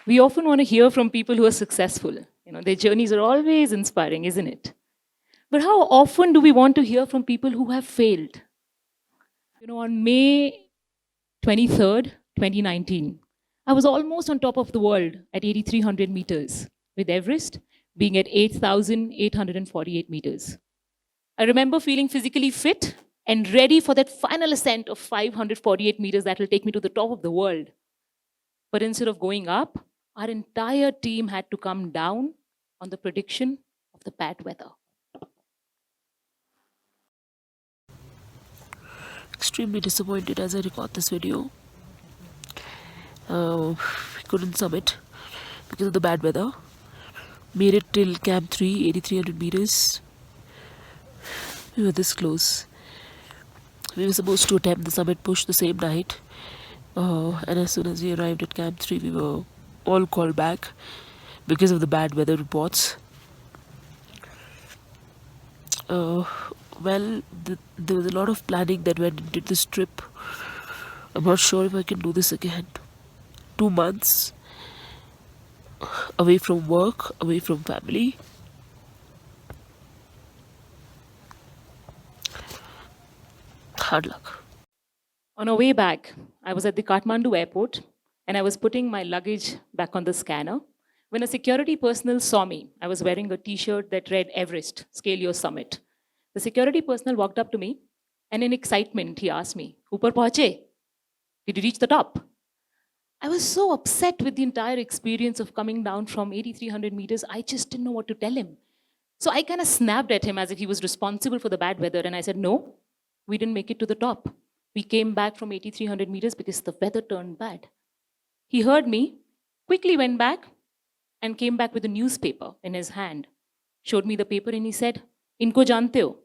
We often want to hear from people who are successful. Their journeys are always inspiring, isn't it? But how often do we want to hear from people who have failed? On May 23rd, 2019, I was almost on top of the world at 8,300 meters, with Everest being at 8,848 meters. I remember feeling physically fit and ready for that final ascent of 548 meters that will take me to the top of the world. But instead of going up, our entire team had to come down on the prediction of the bad weather. Extremely disappointed as I record this video. We couldn't summit because of the bad weather. Made it till Camp 3, 8,300 meters. We were this close. We were supposed to attempt the summit push the same night. And as soon as we arrived at Camp 3, we were all called back because of the bad weather reports. Well, there was a lot of planning that went into this trip. I'm not sure if I can do this again. 2 months away from work, away from family. Hard luck. On our way back, I was at the Kathmandu airport and I was putting my luggage back on the scanner when a security personnel saw me. I was wearing a t-shirt that read Everest, Scale Your Summit. The security personnel walked up to me and in excitement, he asked me, Upar pahuche? Did you reach the top? I was so upset with the entire experience of coming down from 8,300 meters, I just didn't know what to tell him. So I kind of snapped at him as if he was responsible for the bad weather. And I said, no, we didn't make it to the top. We came back from 8,300 meters because the weather turned bad. He heard me, quickly went back and came back with a newspaper in his hand, showed me the paper and he said, Inko jante ho?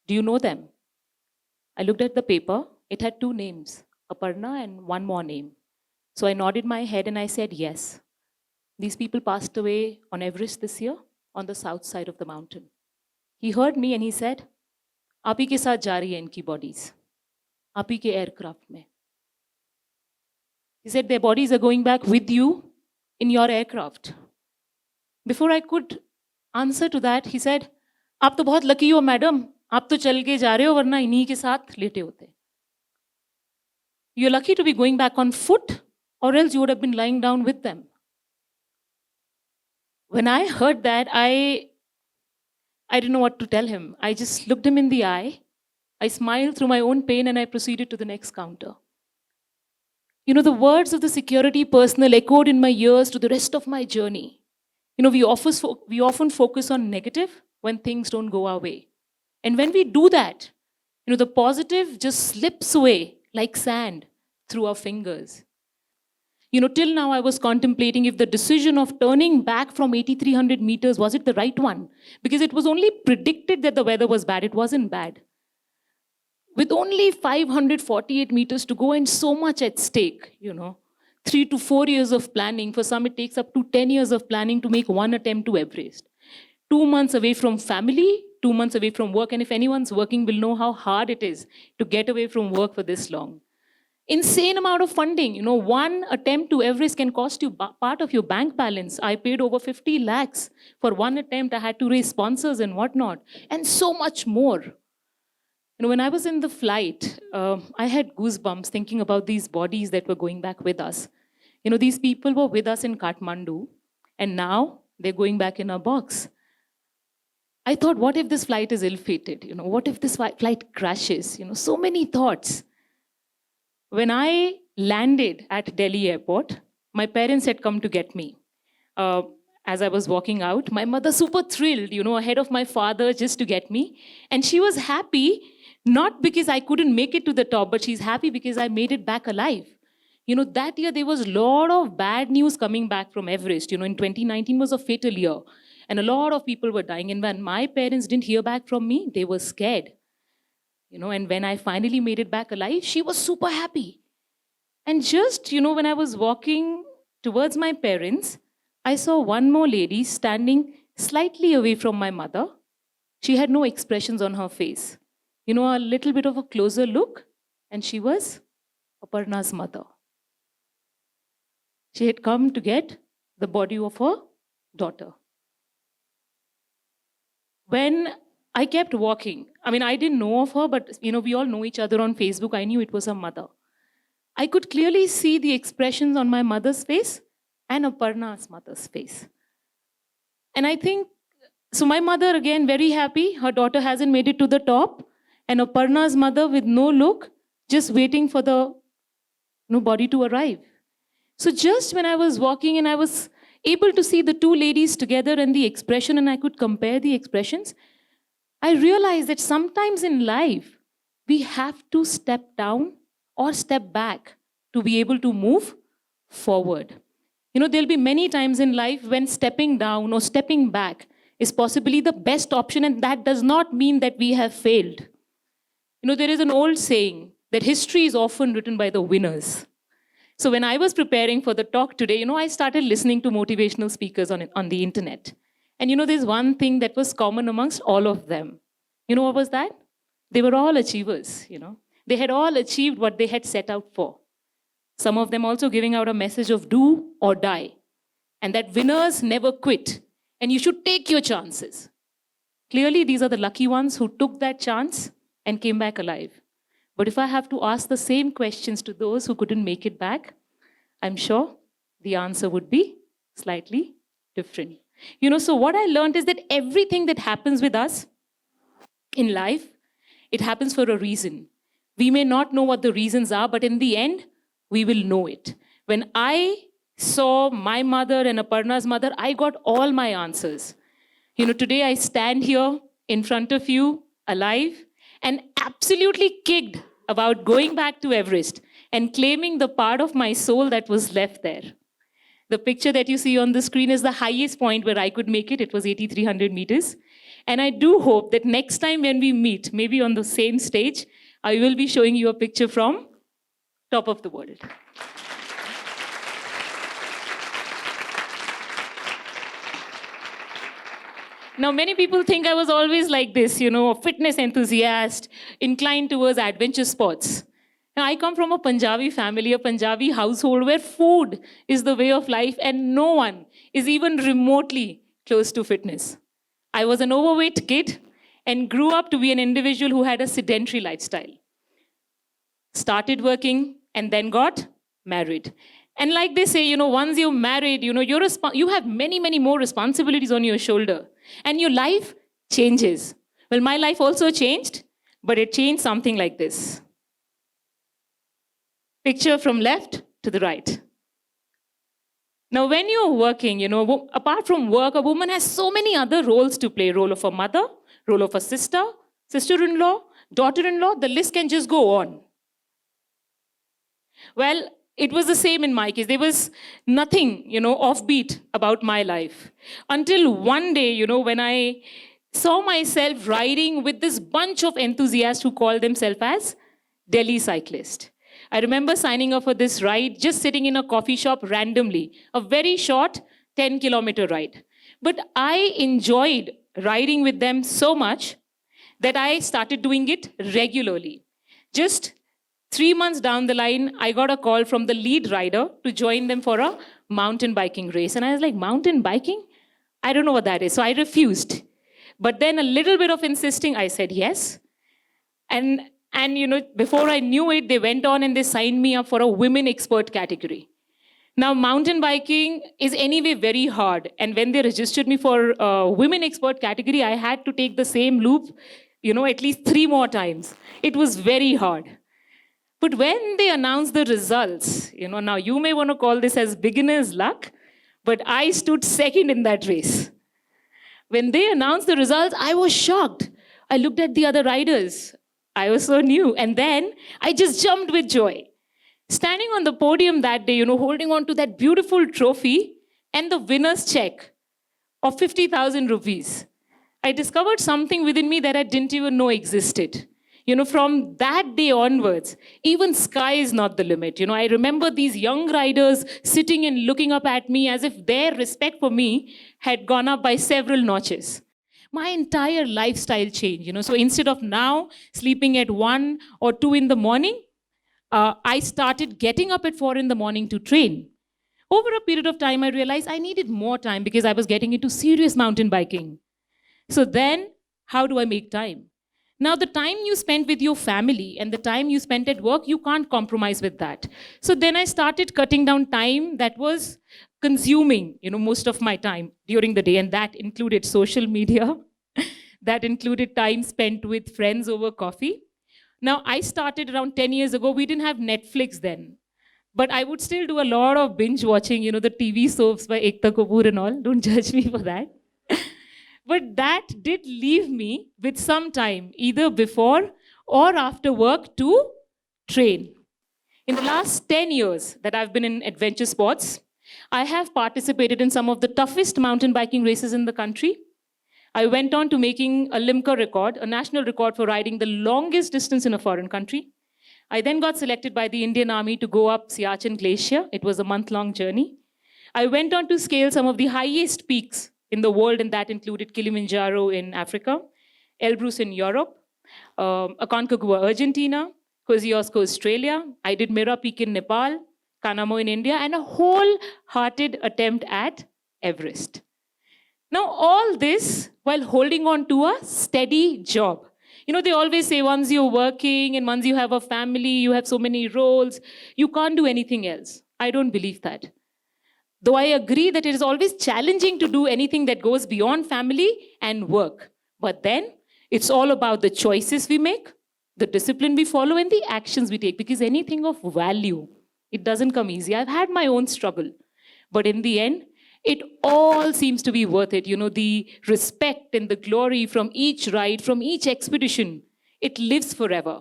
Do you know them? I looked at the paper. It had 2 names, Aparna and one more name. So I nodded my head and I said, yes. These people passed away on Everest this year on the south side of the mountain. He heard me and he said, आप ही के साथ जा रही है इनकी bodies, आप ही के aircraft में. He said, their bodies are going back with you in your aircraft. Before I could answer to that, he said, आप तो बहुत lucky हो madam, आप तो चल के जा रहे हो वरना इन्हीं के साथ लेटे होते. You're lucky to be going back on foot or else you would have been lying down with them. When I heard that, I didn't know what to tell him. I just looked him in the eye. I smiled through my own pain and I proceeded to the next counter. The words of the security personnel echoed in my ears to the rest of my journey. We often focus on negative when things don't go our way. And when we do that, the positive just slips away like sand through our fingers. Till now I was contemplating if the decision of turning back from 8,300 meters, was it the right one? Because it was only predicted that the weather was bad. It wasn't bad. With only 548 meters to go and so much at stake, 3 to 4 years of planning. For some, it takes up to 10 years of planning to make one attempt to Everest. 2 months away from family, 2 months away from work. And if anyone's working will know how hard it is to get away from work for this long. Insane amount of funding. One attempt to Everest can cost you part of your bank balance. I paid over 50 lakhs for one attempt. I had to raise sponsors and whatnot, and so much more. When I was in the flight, I had goosebumps thinking about these bodies that were going back with us. These people were with us in Kathmandu, and now they're going back in a box. I thought, what if this flight is ill-fated? What if this flight crashes? So many thoughts. When I landed at Delhi airport, my parents had come to get me. As I was walking out, my mother super thrilled, ahead of my father just to get me. And she was happy, not because I couldn't make it to the top, but she's happy because I made it back alive. That year there was a lot of bad news coming back from Everest. In 2019 was a fatal year. And a lot of people were dying. And when my parents didn't hear back from me, they were scared. And when I finally made it back alive, she was super happy. And just, when I was walking towards my parents, I saw one more lady standing slightly away from my mother. She had no expressions on her face. A little bit of a closer look, and she was Aparna's mother. She had come to get the body of her daughter. When I kept walking, I mean, I didn't know of her, but we all know each other on Facebook. I knew it was her mother. I could clearly see the expressions on my mother's face and Aparna's mother's face. And I think, so my mother, again, very happy. Her daughter hasn't made it to the top. And Aparna's mother with no look, just waiting for the body to arrive. So just when I was walking and I was able to see the two ladies together and the expression, and I could compare the expressions, I realized that sometimes in life, we have to step down or step back to be able to move forward. There'll be many times in life when stepping down or stepping back is possibly the best option, and that does not mean that we have failed. There is an old saying that history is often written by the winners. So when I was preparing for the talk today, I started listening to motivational speakers on the internet. And there's one thing that was common amongst all of them. What was that? They were all achievers, They had all achieved what they had set out for. Some of them also giving out a message of do or die. And that winners never quit. And you should take your chances. Clearly, these are the lucky ones who took that chance and came back alive. But if I have to ask the same questions to those who couldn't make it back, I'm sure the answer would be slightly different. So what I learned is that everything that happens with us in life, it happens for a reason. We may not know what the reasons are, but in the end, we will know it. When I saw my mother and Aparna's mother, I got all my answers. Today I stand here in front of you, alive, and absolutely kicked about going back to Everest and claiming the part of my soul that was left there. The picture that you see on the screen is the highest point where I could make it. It was 8,300 meters. And I do hope that next time when we meet, maybe on the same stage, I will be showing you a picture from top of the world. Now, many people think I was always like this, a fitness enthusiast, inclined towards adventure sports. Now, I come from a Punjabi family, a Punjabi household where food is the way of life and no one is even remotely close to fitness. I was an overweight kid and grew up to be an individual who had a sedentary lifestyle. Started working and then got married. And like they say, once you're married, you have many, many more responsibilities on your shoulder. And your life changes. Well, my life also changed, but it changed something like this. Picture from left to the right. Now, when you're working, apart from work, a woman has so many other roles to play. Role of a mother, role of a sister, sister-in-law, daughter-in-law, the list can just go on. Well, it was the same in my case. There was nothing, offbeat about my life. Until one day, when I saw myself riding with this bunch of enthusiasts who call themselves as Delhi cyclists. I remember signing up for this ride, just sitting in a coffee shop randomly, a very short 10-kilometer ride. But I enjoyed riding with them so much that I started doing it regularly. Just 3 months down the line, I got a call from the lead rider to join them for a mountain biking race. And I was like, mountain biking? I don't know what that is. So I refused. But then a little bit of insisting, I said yes. And before I knew it, they went on and they signed me up for a women expert category. Now, mountain biking is anyway very hard. And when they registered me for a women expert category, I had to take the same loop, at least 3 more times. It was very hard. But when they announced the results, now you may want to call this as beginner's luck, but I stood second in that race. When they announced the results, I was shocked. I looked at the other riders. I was so new. And then I just jumped with joy. Standing on the podium that day, holding on to that beautiful trophy and the winner's check of 50,000 rupees, I discovered something within me that I didn't even know existed. From that day onwards, even sky is not the limit. I remember these young riders sitting and looking up at me as if their respect for me had gone up by several notches. My entire lifestyle changed. So instead of now sleeping at 1 or 2 in the morning, I started getting up at 4 in the morning to train. Over a period of time, I realized I needed more time because I was getting into serious mountain biking. So then, how do I make time? Now, the time you spend with your family and the time you spent at work, you can't compromise with that. So then I started cutting down time that was consuming, most of my time during the day, and that included social media. That included time spent with friends over coffee. Now, I started around 10 years ago. We didn't have Netflix then. But I would still do a lot of binge watching, the TV soaps by Ekta Kapoor and all. Don't judge me for that. But that did leave me with some time, either before or after work, to train. In the last 10 years that I've been in adventure sports, I have participated in some of the toughest mountain biking races in the country. I went on to making a Limca record, a national record for riding the longest distance in a foreign country. I then got selected by the Indian Army to go up Siachen Glacier. It was a month-long journey. I went on to scale some of the highest peaks in the world, and that included Kilimanjaro in Africa, Elbrus in Europe, Aconcagua, Argentina, Kosciuszko, Australia. I did Mera Peak in Nepal, Kanamo in India, and a wholehearted attempt at Everest. Now, all this while holding on to a steady job. They always say once you're working and once you have a family, you have so many roles, you can't do anything else. I don't believe that. Though I agree that it is always challenging to do anything that goes beyond family and work. But then it's all about the choices we make, the discipline we follow, and the actions we take. Because anything of value, it doesn't come easy. I've had my own struggle. But in the end, it all seems to be worth it. The respect and the glory from each ride, from each expedition, it lives forever.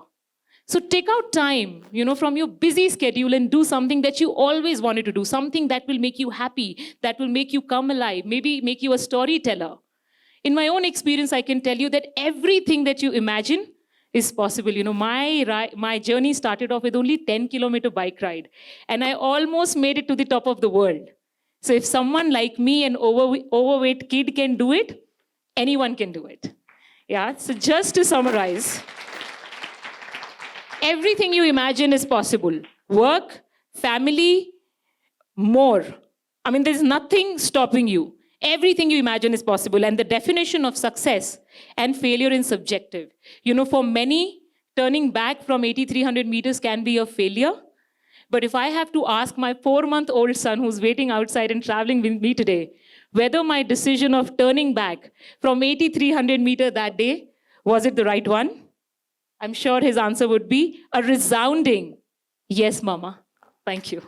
So take out time, from your busy schedule and do something that you always wanted to do, something that will make you happy, that will make you come alive, maybe make you a storyteller. In my own experience, I can tell you that everything that you imagine is possible. My journey started off with only 10-kilometer bike ride, and I almost made it to the top of the world. So if someone like me, an overweight kid, can do it, anyone can do it. Yeah, so just to summarize, everything you imagine is possible. Work, family, more. There's nothing stopping you. Everything you imagine is possible. And the definition of success and failure is subjective. For many, turning back from 8,300 meters can be a failure. But if I have to ask my 4-month-old son who's waiting outside and traveling with me today, whether my decision of turning back from 8,300 meters that day, was it the right one? I'm sure his answer would be a resounding, yes, Mama. Thank you.